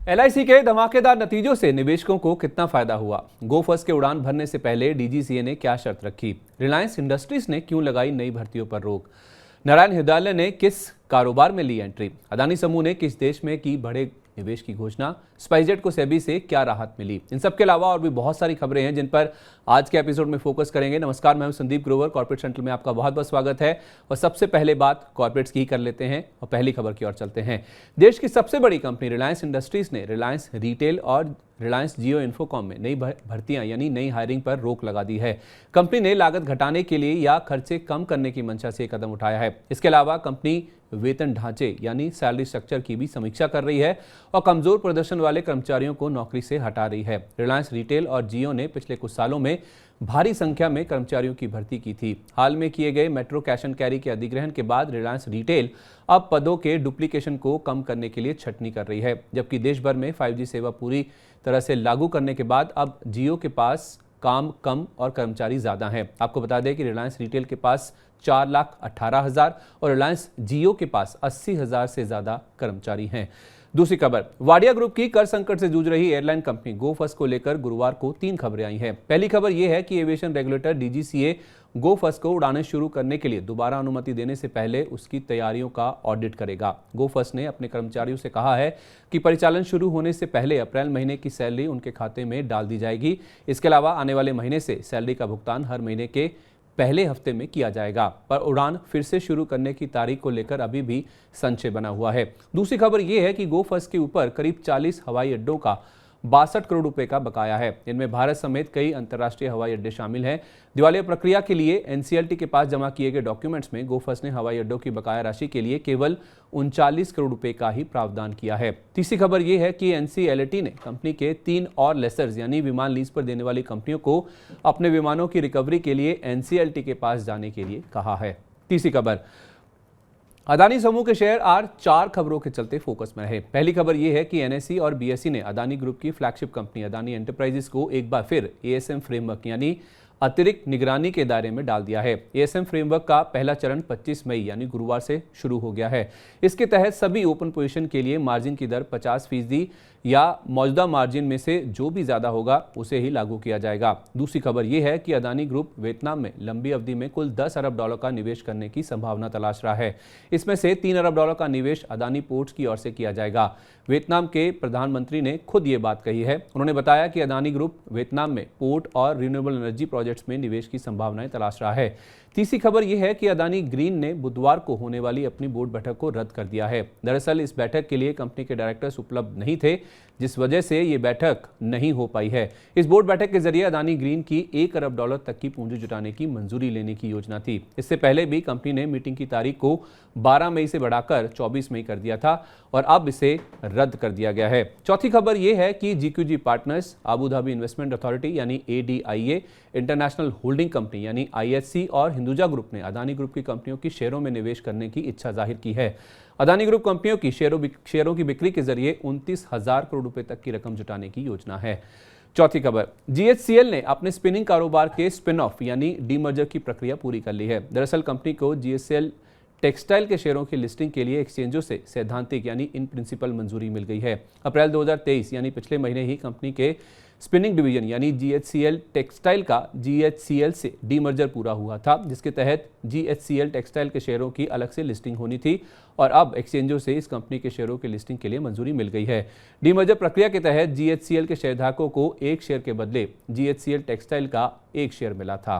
LIC के धमाकेदार नतीजों से निवेशकों को कितना फायदा हुआ? गो फर्स्ट के उड़ान भरने से पहले डीजीसीए ने क्या शर्त रखी? रिलायंस इंडस्ट्रीज ने क्यों लगाई नई भर्तियों पर रोक? नारायण हृदयालय ने किस कारोबार में ली एंट्री? अदानी समूह ने किस देश में की बड़े निवेश की घोषणा? स्पाइसजेट को सेबी से क्या राहत मिली? इन सब के अलावा और भी बहुत सारी खबरें हैं जिन पर आज के एपिसोड में फोकस करेंगे। नमस्कार, मैं हूं संदीप ग्रोवर। कॉर्पोरेट सेंट्रल में आपका बहुत बहुत स्वागत है। और सबसे पहले बात कॉर्पोरेट्स की ही कर लेते हैं और पहली खबर की ओर चलते हैं। देश की सबसे बड़ी कंपनी रिलायंस इंडस्ट्रीज ने रिलायंस रिटेल और रिलायंस जियो इन्फोकॉम में नई भर्तियां यानी नई हायरिंग पर रोक लगा दी है। कंपनी ने लागत घटाने के लिए या खर्चे कम करने की मंशा से कदम उठाया है। इसके अलावा कंपनी वेतन ढांचे यानी सैलरी स्ट्रक्चर की भी समीक्षा कर रही है और कमजोर प्रदर्शन वाले कर्मचारियों को नौकरी से हटा रही है। रिलायंस रिटेल और जियो ने पिछले कुछ सालों में भारी संख्या में कर्मचारियों की भर्ती की थी। हाल में किए गए मेट्रो कैश एंड कैरी के अधिग्रहण के बाद रिलायंस रिटेल अब पदों के डुप्लीकेशन को कम करने के लिए छंटनी कर रही है। जबकि देश भर में 5G सेवा पूरी तरह से लागू करने के बाद अब जियो के पास काम कम और कर्मचारी ज्यादा हैं। आपको बता दें कि रिलायंस रिटेल के पास 4,18,000 और रिलायंस जियो के पास 80,000 से ज्यादा कर्मचारी हैं। दूसरी खबर, वाडिया ग्रुप की कर संकट से जूझ रही एयरलाइन कंपनी गो फर्स्ट को लेकर गुरुवार को 3 खबरें आई हैं। पहली खबर यह है कि एविएशन रेगुलेटर डीजीसीए गो फर्स्ट को उड़ानें शुरू करने के लिए दोबारा अनुमति देने से पहले उसकी तैयारियों का ऑडिट करेगा। गो फर्स्ट ने अपने कर्मचारियों से कहा है कि परिचालन शुरू होने से पहले अप्रैल महीने की सैलरी उनके खाते में डाल दी जाएगी। इसके अलावा आने वाले महीने से सैलरी का भुगतान हर महीने के पहले हफ्ते में किया जाएगा। पर उड़ान फिर से शुरू करने की तारीख को लेकर अभी भी संशय बना हुआ है। दूसरी खबर यह है कि गो फर्स्ट के ऊपर करीब 40 हवाई अड्डों का 62 करोड़ रुपए का बकाया है। इनमें भारत समेत कई अंतर्राष्ट्रीय हवाई अड्डे शामिल हैं। दिवालिया प्रक्रिया के लिए एनसीएलटी के पास जमा किए गए डॉक्यूमेंट्स में गो फर्स्ट ने हवाई अड्डों की बकाया राशि के लिए केवल 39 करोड़ रुपए का ही प्रावधान किया है। तीसरी खबर यह है कि एनसीएलटी ने कंपनी के 3 और लेसर्स यानी विमान लीज पर देने वाली कंपनियों को अपने विमानों की रिकवरी के लिए एनसीएलटी के पास जाने के लिए कहा है। तीसरी खबर, अदानी समूह के शेयर आज 4 खबरों के चलते फोकस में रहे। पहली खबर यह है कि एनएसई और बीएसई ने अदानी ग्रुप की फ्लैगशिप कंपनी अदानी एंटरप्राइजेस को एक बार फिर एएसएम फ्रेमवर्क यानी अतिरिक्त निगरानी के दायरे में डाल दिया है। एएसएम फ्रेमवर्क का पहला चरण 25 मई यानी गुरुवार से शुरू हो गया है। इसके तहत सभी ओपन पोजीशन के लिए मार्जिन की दर 50% या मौजूदा मार्जिन में से जो भी ज्यादा होगा उसे ही लागू किया जाएगा। दूसरी खबर यह है कि अदानी ग्रुप वियतनाम में लंबी अवधि में कुल 10 अरब डॉलर का निवेश करने की संभावना तलाश रहा है। इसमें से 3 अरब डॉलर का निवेश अदानी पोर्ट्स की ओर से किया जाएगा। वियतनाम के प्रधानमंत्री ने खुद ये बात कही है। उन्होंने बताया कि अदानी ग्रुप वियतनाम में पोर्ट और रिन्यूएबल एनर्जी प्रोजेक्ट्स में निवेश की संभावनाएं तलाश रहा है। तीसरी खबर यह है कि अदानी ग्रीन ने बुधवार को होने वाली अपनी बोर्ड बैठक को रद्द कर दिया है। दरअसल इस बैठक के लिए कंपनी के डायरेक्टर्स उपलब्ध नहीं थे, जिस वजह से ये बैठक नहीं हो पाई है। इस बोर्ड बैठक के जरिए अदानी ग्रीन की 1 अरब डॉलर तक की पूंजी जुटाने की मंजूरी लेने की योजना थी। इससे पहले भी कंपनी ने मीटिंग की तारीख को 12 मई से बढ़ाकर 24 मई कर दिया था और अब इसे रद्द कर दिया गया है। चौथी खबर यह है कि GQG partners, Abu Dhabi investment authority यानी ADIA, इंटरनेशनल होल्डिंग कंपनी यानी IHC और हिंदुजा ग्रुप ने अदानी ग्रुप की कंपनियों की शेयरों में निवेश करने की इच्छा जाहिर की है। अदानी ग्रुप कंपनियों की शेयरों की बिक्री के जरिए 29,000 करोड़ रुपए तक की रकम जुटाने की योजना है। चौथी खबर, GHCL ने अपने स्पिनिंग कारोबार के स्पिन ऑफ यानी डीमर्जर की प्रक्रिया पूरी कर ली है। दरअसल कंपनी को GHCL टेक्सटाइल के शेयरों की लिस्टिंग के लिए एक्सचेंजों से सैद्धांतिक यानी इन प्रिंसिपल मंजूरी मिल गई है। अप्रैल 2023 यानी पिछले महीने ही कंपनी के स्पिनिंग डिवीजन यानी GHCL टेक्सटाइल का GHCL से डीमर्जर पूरा हुआ था, जिसके तहत GHCL टेक्सटाइल के शेयरों की अलग से लिस्टिंग होनी थी और अब एक्सचेंजों से इस कंपनी के शेयरों की लिस्टिंग के लिए मंजूरी मिल गई है। डीमर्जर प्रक्रिया के तहत GHCL के शेयरधारकों को 1 शेयर के बदले GHCL टेक्सटाइल का 1 शेयर मिला था।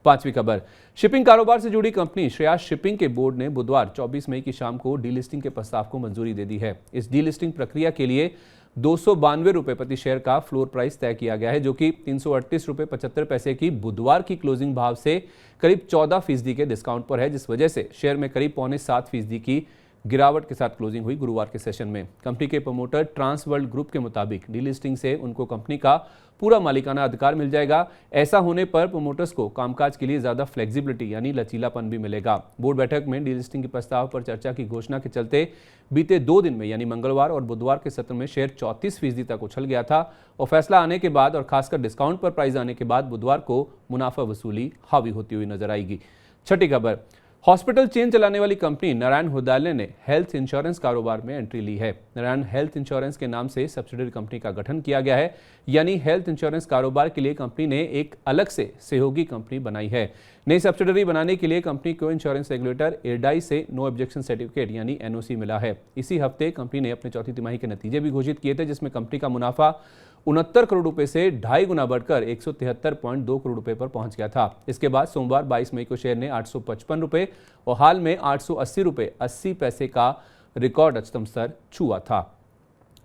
पांचवी खबर, शिपिंग कारोबार से जुड़ी कंपनी श्रेयास शिपिंग के बोर्ड ने बुधवार 24 मई की शाम को डीलिस्टिंग के प्रस्ताव को मंजूरी दे दी है। इस डीलिस्टिंग प्रक्रिया के लिए 292 रुपए प्रति शेयर का फ्लोर प्राइस तय किया गया है, जो कि 338 रुपए 75 पैसे की बुधवार की क्लोजिंग भाव से करीब 14% के डिस्काउंट पर है, जिस वजह से शेयर में करीब 6.25% की गिरावट के साथ क्लोजिंग हुई गुरुवार के सेशन में। कंपनी के प्रमोटर ट्रांस वर्ल्ड ग्रुप के मुताबिक डीलिस्टिंग से उनको कंपनी का पूरा मालिकाना अधिकार मिल जाएगा। ऐसा होने पर प्रमोटर्स को कामकाज के लिए ज्यादा फ्लेक्सिबिलिटी यानी लचीलापन भी मिलेगा। बोर्ड बैठक में डीलिस्टिंग के प्रस्ताव पर चर्चा की घोषणा के चलते बीते 2 दिन में यानी मंगलवार और बुधवार के सत्र में शेयर 34% तक उछल गया था और फैसला आने के बाद और खासकर डिस्काउंट पर प्राइस आने के बाद बुधवार को मुनाफा वसूली हावी होती हुई नजर आएगी। छठी खबर, हॉस्पिटल चेन चलाने वाली कंपनी नारायण हृदयालय ने हेल्थ इंश्योरेंस कारोबार में एंट्री ली है। नारायण हेल्थ इंश्योरेंस के नाम से सब्सिडरी कंपनी का गठन किया गया है, यानी हेल्थ इंश्योरेंस कारोबार के लिए कंपनी ने एक अलग से सहयोगी कंपनी बनाई है। नई सब्सिडरी बनाने के लिए कंपनी को इंश्योरेंस रेगुलेटर इरडाई से नो ऑब्जेक्शन सर्टिफिकेट यानी एनओसी मिला है। इसी हफ्ते कंपनी ने अपने चौथी तिमाही के नतीजे भी घोषित किए थे, जिसमें कंपनी का मुनाफा 69 करोड़ रुपए से 2.5 गुना बढ़कर 173.2 करोड़ रुपए पर पहुंच गया था। इसके बाद सोमवार 22 मई को शेयर ने 855 रुपए और हाल में 880 रुपए 80 पैसे का रिकॉर्ड उच्चतम स्तर छुआ था।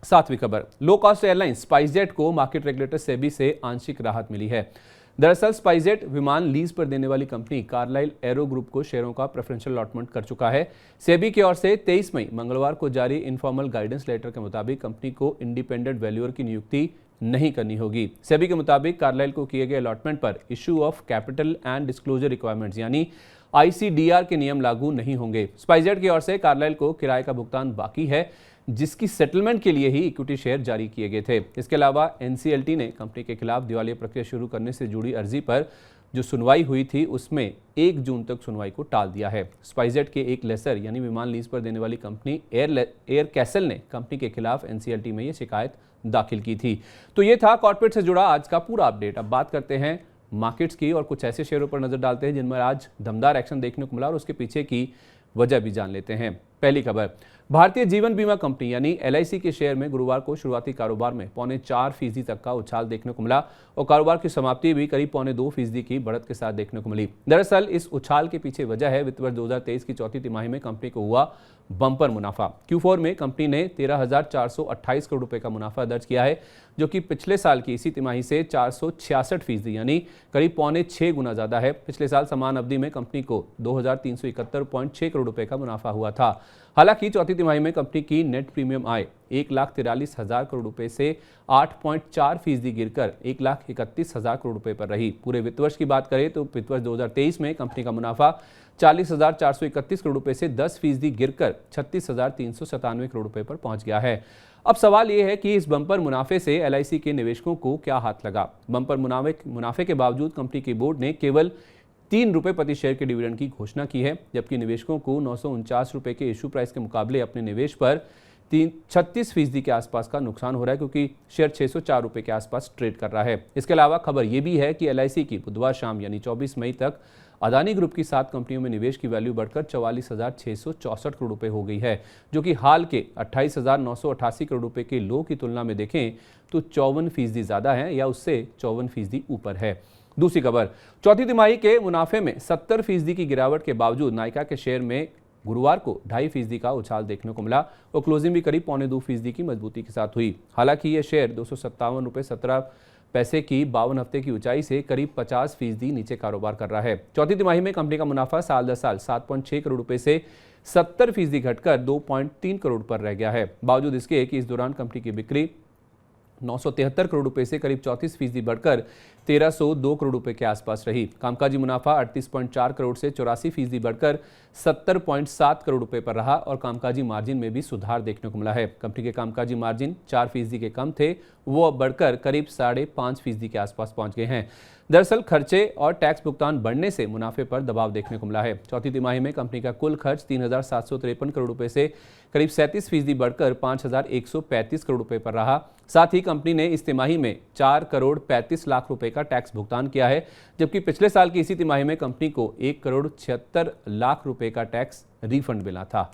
सातवीं खबर, लो कॉस्ट एयरलाइन स्पाइसजेट को मार्केट रेगुलेटर सेबी से आंशिक राहत मिली है। दरअसल स्पाइसजेट विमान लीज पर देने वाली कंपनी कार्लाइल एरो ग्रुप को शेयरों का प्रेफरेंशियल अलॉटमेंट कर चुका है। सेबी की ओर से 23 मई मंगलवार को जारी इनफॉर्मल गाइडेंस लेटर के मुताबिक कंपनी को इंडिपेंडेंट वैल्यूअर की नियुक्ति नहीं करनी होगी। सेबी के मुताबिक कार्लाइल को किए गए अलॉटमेंट पर issue of capital and disclosure requirements यानी आईसीडीआर के नियम लागू नहीं होंगे। स्पाइसजेट की ओर से कार्लाइल को किराए का भुगतान बाकी है, जिसकी सेटलमेंट के लिए ही इक्विटी शेयर जारी किए गए थे। इसके अलावा एनसीएलटी ने कंपनी के खिलाफ दिवालिया प्रक्रिया शुरू करने से जुड़ी अर्जी पर जो सुनवाई हुई थी उसमें 1 जून तक सुनवाई को टाल दिया है। स्पाइसजेट के एक लेसर यानी विमान लीज पर देने वाली कंपनी एयर कैसल ने कंपनी के खिलाफ एनसीएलटी में ये शिकायत दाखिल की थी। तो ये था कॉर्पोरेट से जुड़ा आज का पूरा अपडेट। अब बात करते हैं मार्केट्स की और कुछ ऐसे शेयरों पर नजर डालते हैं जिनमें आज दमदार एक्शन देखने को मिला और उसके पीछे की वजह भी जान लेते हैं। पहली खबर, भारतीय जीवन बीमा कंपनी यानी एलआईसी के शेयर में गुरुवार को शुरुआती कारोबार में 0.25% तक का उछाल देखने को मिला और कारोबार की समाप्ति भी करीब 0.2% की बढ़त के साथ देखने को मिली। दरअसल इस उछाल के पीछे वजह है वित्त वर्ष 2023 की चौथी तिमाही में कंपनी को हुआ बम्पर मुनाफा। Q4 में कंपनी ने 13,428 करोड़ रुपए का मुनाफा दर्ज किया है, जो कि पिछले साल की इसी तिमाही से 466% यानी करीब 6.25 गुना ज्यादा है। पिछले साल समान अवधि में कंपनी को 2,371.6 करोड़ रुपए का मुनाफा हुआ था। हालांकि चौथी तिमाही में कंपनी की नेट प्रीमियम आय 1,43,000 करोड़ रुपए से 8.4% गिरकर 1,31,000 करोड़ रुपए पर रही। पूरे वित्त वर्ष की बात करें तो वित्त वर्ष 2023 में कंपनी का मुनाफा 40,431 करोड़ रुपए से 10% गिरकर 36,397 करोड़ रुपए पर पहुंच गया है। अब सवाल यह है कि इस बम्पर मुनाफे से एलआईसी के निवेशकों को क्या हाथ लगा। बम्पर मुनाफे के बावजूद कंपनी के बोर्ड ने केवल 3 रुपए प्रति शेयर के डिविडेंड की घोषणा की है, जबकि निवेशकों को 949 रुपए के इशू प्राइस के मुकाबले अपने निवेश पर 36% के आसपास का नुकसान हो रहा है, क्योंकि शेयर 604 रुपए के आसपास ट्रेड कर रहा है। इसके अलावा खबर यह भी है कि एलआईसी की बुधवार शाम यानी 24 मई तक अदानी ग्रुप की 7 कंपनियों में निवेश की वैल्यू बढ़कर 44,664 करोड़ रुपए हो गई है, जो कि हाल के 28,988 करोड़ रुपए के लो की तुलना में देखें तो 54% ज्यादा है या उससे 54% ऊपर है। दूसरी खबर, चौथी तिमाही के मुनाफे में 70% की गिरावट के बावजूद नायका के शेयर में गुरुवार को 2.5% का उछाल देखने को मिला और क्लोजिंग भी करीब 0.25% की मजबूती के साथ हुई। हालांकि यह शेयर 257 रुपए 17 पैसे की 52 हफ्ते की ऊंचाई से करीब 50% नीचे कारोबार कर रहा है। चौथी तिमाही में कंपनी का मुनाफा साल दर साल 7.6 करोड़ रुपए से 70% घटकर 2.3 करोड़ पर रह गया है। बावजूद इसके कि इस दौरान कंपनी की बिक्री 973 करोड़ रुपए से करीब 34% बढ़कर 1302 करोड़ रुपए के आसपास रही। कामकाजी मुनाफा 38.4 करोड़ से 84% बढ़कर 70.7 करोड़ रुपए पर रहा और कामकाजी मार्जिन में भी सुधार देखने को मिला है। कंपनी के कामकाजी मार्जिन 4% के कम थे, वो अब बढ़कर करीब 5.5% के आसपास पहुंच गए हैं। दरअसल खर्चे और टैक्स भुगतान बढ़ने से मुनाफे पर दबाव देखने को मिला है। चौथी तिमाही में कंपनी का कुल खर्च 3,753 करोड़ रुपए से करीब 37% बढ़कर 5,135 करोड़ रुपए पर रहा। साथ ही कंपनी ने इस तिमाही में 4 करोड़ 35 लाख रुपए का टैक्स भुगतान किया है, जबकि पिछले साल की इसी तिमाही में कंपनी को 1 करोड़ 76 लाख रुपए का टैक्स रिफंड मिला था।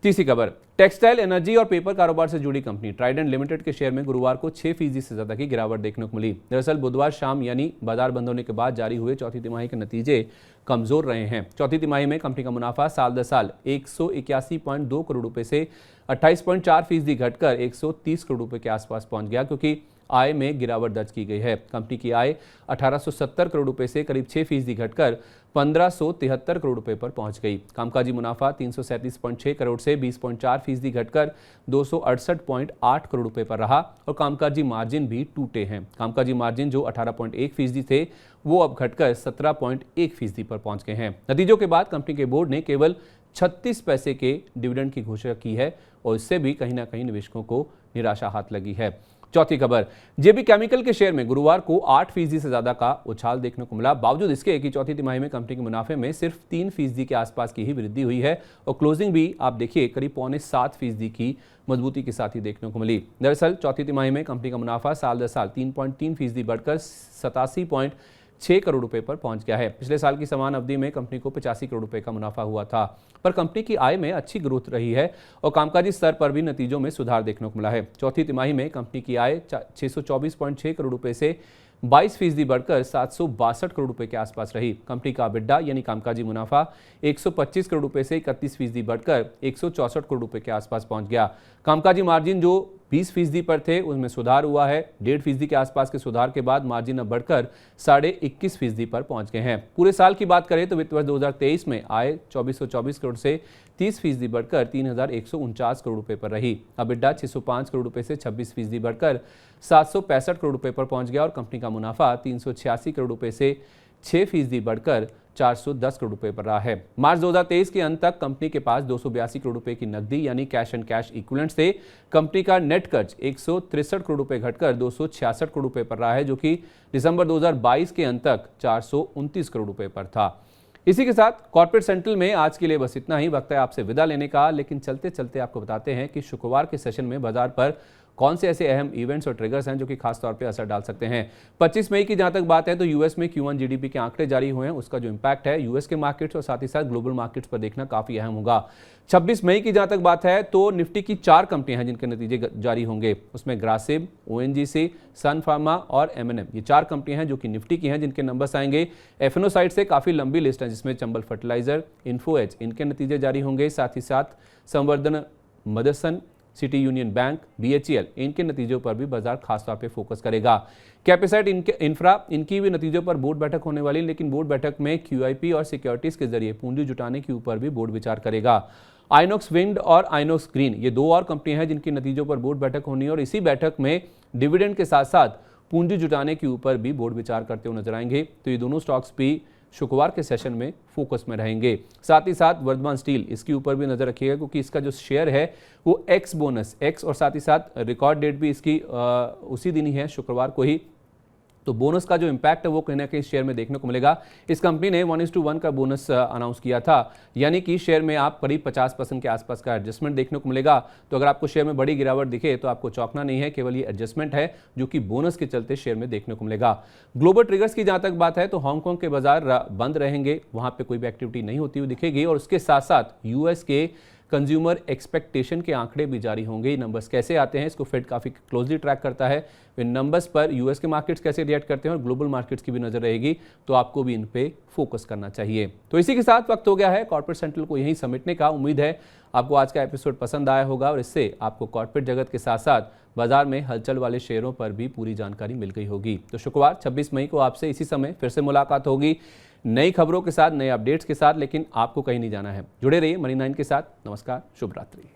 तीसरी खबर, टेक्सटाइल, एनर्जी और पेपर कारोबार से जुड़ी कंपनी ट्राइडेंट लिमिटेड के शेयर में गुरुवार को 6% से ज्यादा की गिरावट देखने को मिली। दरअसल बुधवार शाम यानी बाजार बंद होने के बाद जारी हुए चौथी तिमाही के नतीजे कमजोर रहे हैं। चौथी तिमाही में कंपनी का मुनाफा साल दर साल 181.2 करोड़ रुपए से 28.4% घटकर 130 करोड़ रुपए के आसपास पहुंच गया, क्योंकि आय में गिरावट दर्ज की गई है। कंपनी की आय 1870 करोड़ रुपए से करीब 6% घटकर 1573 करोड़ रुपए पर पहुंच गई। कामकाजी मुनाफा 337.6 करोड़ से 20.4% घटकर 268.8 करोड़ रुपए पर रहा और कामकाजी मार्जिन भी टूटे हैं। कामकाजी मार्जिन जो 18.1% थे, वो अब घटकर 17.1% पर पहुंच गए हैं। नतीजों के बाद कंपनी के बोर्ड ने केवल 36 पैसे के डिविडेंड की घोषणा की है और इससे भी कहीं ना कहीं निवेशकों को निराशा हाथ लगी है। चौथी खबर, जेबी केमिकल के शेयर में गुरुवार को 8% से ज्यादा का उछाल देखने को मिला। बावजूद इसके कि चौथी तिमाही में कंपनी के मुनाफे में सिर्फ 3% के आसपास की ही वृद्धि हुई है और क्लोजिंग भी आप देखिए करीब 6.25% की मजबूती के साथ ही देखने को मिली। दरअसल चौथी तिमाही में कंपनी का मुनाफा साल दर साल 3.3% बढ़कर 87.6 करोड़ रुपए पर पहुंच गया है। पिछले साल की समान अवधि में कंपनी को 85 करोड़ रुपए का मुनाफा हुआ था, पर कंपनी की आय में अच्छी ग्रोथ रही है और कामकाजी स्तर पर भी नतीजों में सुधार देखने को मिला है। चौथी तिमाही में कंपनी की आय 624.6 करोड़ रुपए से 22% बढ़कर 762 करोड़ रुपए के आसपास रही। कंपनी का EBITDA यानी कामकाजी मुनाफा 125 करोड़ रुपए से 31% बढ़कर 164 करोड़ रुपए के आसपास पहुंच गया। कामकाजी मार्जिन जो 20% पर थे उसमें सुधार हुआ है। 1.5% के आसपास के सुधार के बाद मार्जिन अब बढ़कर 21.5% पर पहुंच गए हैं। पूरे साल की बात करें तो वित्त वर्ष 2023 में आय 2424 करोड़ से 30% बढ़कर 3149 करोड़ रुपए पर रही। EBITDA 605 करोड़ रुपए से 26% बढ़कर 765 करोड़ रुपए पर पहुंच गया और कंपनी का मुनाफा 386 करोड़ रुपए से 6% बढ़कर 410 करोड़ रुपए पर रहा है। मार्च 2023 के अंत तक कंपनी के पास 282 करोड़ रुपए की नकदी यानी कैश एंड कैश इक्विवेलेंट्स थे। कंपनी का नेट कर्ज 163 करोड़ रुपए घटकर 266 करोड़ रुपए पर रहा है, जो कि दिसंबर 2022 के अंत तक 429 करोड़ रुपए पर था। इसी के साथ कॉर्पोरेट सेंट्रल में आज के लिए बस इतना ही। वक्त है आपसे विदा लेने का, लेकिन चलते चलते आपको बताते हैं कि शुक्रवार के सेशन में बाजार पर कौन से ऐसे अहम इवेंट्स और ट्रिगर्स हैं जो कि खास तौर पे असर डाल सकते हैं। 25 मई की जहां तक बात है तो यूएस में Q1 जीडीपी के आंकड़े जारी हुए हैं, उसका जो इंपैक्ट है यूएस के मार्केट्स और साथ ही साथ ग्लोबल मार्केट्स पर देखना काफी अहम होगा। 26 मई की जहां तक बात है तो निफ्टी की 4 कंपनियां हैं जिनके नतीजे जारी होंगे। उसमें ग्रासिम, ONGC, सन फार्मा और M&M, ये 4 कंपनियां हैं जो कि निफ्टी की हैं जिनके नंबर्स आएंगे। FNO साइड से काफी लंबी लिस्ट है जिसमें चंबल फर्टिलाइजर, इन्फो एज, इनके नतीजे जारी होंगे। साथ ही साथ संवर्धन Motherson, city union bank, BHEL, इनके नतीजों पर भी बाजार खासतौर पे फोकस करेगा। कैपेसाइट इंफ्रा, इनकी भी नतीजों पर बोर्ड बैठक होने वाली, लेकिन बोर्ड बैठक में QIP और सिक्योरिटीज के जरिए पूंजी जुटाने के ऊपर भी बोर्ड विचार करेगा। आइनॉक्स विंड और आइनॉक्स ग्रीन, ये 2 और कंपनियां हैं जिनकी नतीजों पर बोर्ड बैठक होनी है और इसी बैठक में डिविडेंड के साथ साथ पूंजी जुटाने के ऊपर भी बोर्ड विचार करते हुए नजर आएंगे। तो ये दोनों स्टॉक्स भी शुक्रवार के सेशन में फोकस में रहेंगे। साथ ही साथ वर्धमान स्टील, इसके ऊपर भी नजर रखिएगा क्योंकि इसका जो शेयर है वो एक्स बोनस और साथ ही साथ रिकॉर्ड डेट भी इसकी उसी दिन ही है, शुक्रवार को ही। तो बोनस का जो इम्पैक्ट है वो कहीं ना कहीं शेयर में देखने को मिलेगा। इस कंपनी ने 1:1 का बोनस अनाउंस किया था, यानी कि शेयर में आप करीब 50% के आसपास का एडजस्टमेंट देखने को मिलेगा। तो अगर आपको शेयर में बड़ी गिरावट दिखे तो आपको चौंकना नहीं है, केवल ये एडजस्टमेंट है जो कि बोनस के चलते शेयर में देखने को मिलेगा। ग्लोबल ट्रिगर्स की जहां तक बात है तो हांगकांग के बाजार बंद रहेंगे, वहां पर कोई भी एक्टिविटी नहीं होती हुई दिखेगी और उसके साथ साथ यूएस के कंज्यूमर एक्सपेक्टेशन के आंकड़े भी जारी होंगे। नंबर्स कैसे आते हैं इसको फेड काफी क्लोजली ट्रैक करता है। इन नंबर्स पर यूएस के मार्केट्स कैसे रिएक्ट करते हैं और ग्लोबल मार्केट्स की भी नजर रहेगी, तो आपको भी इन पे फोकस करना चाहिए। तो इसी के साथ वक्त हो गया है कॉर्पोरेट सेंट्रल को यहीं समेटने का। उम्मीद है आपको आज का एपिसोड पसंद आया होगा और इससे आपको कॉर्पोरेट जगत के साथ साथ बाजार में हलचल वाले शेयरों पर भी पूरी जानकारी मिल गई होगी। तो शुक्रवार 26 मई को आपसे इसी समय फिर से मुलाकात होगी नई खबरों के साथ, नए अपडेट्स के साथ, लेकिन आपको कहीं नहीं जाना है। जुड़े रहिए मनी 9 के साथ। नमस्कार, शुभ रात्रि।